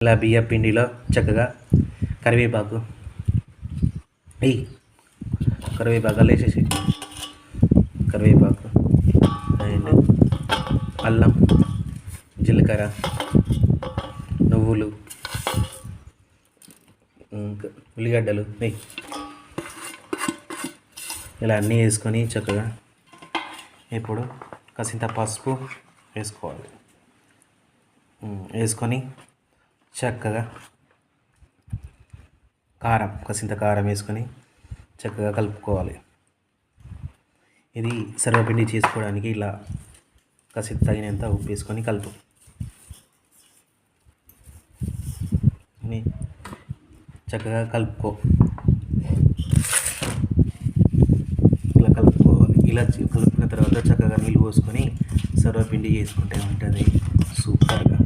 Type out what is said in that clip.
ఇలా బియ్య పిండిలో చక్కగా కరివేపాకు కరివేపాకు వేసేసి కరివేపాకు అండ్ అల్లం, జీలకర్ర, నువ్వులు, ఉల్లిగడ్డలు ఇలా అన్నీ వేసుకొని చక్కగా ఇప్పుడు కాసింత పసుపు వేసుకోవాలి. వేసుకొని చక్కగా కాసింత కారం వేసుకొని చక్కగా కలుపుకోవాలి. ఇది సర్వపిండి చేసుకోవడానికి ఇలా కాసింత తగినంత ఉప్పు వేసుకొని చక్కగా ఇలా కలుపుకోవాలి. ఇలా కలుపుకున్న తర్వాత చక్కగా నీళ్ళు పోసుకొని సర్వపిండి చేసుకుంటే ఉంటుంది సూపర్గా.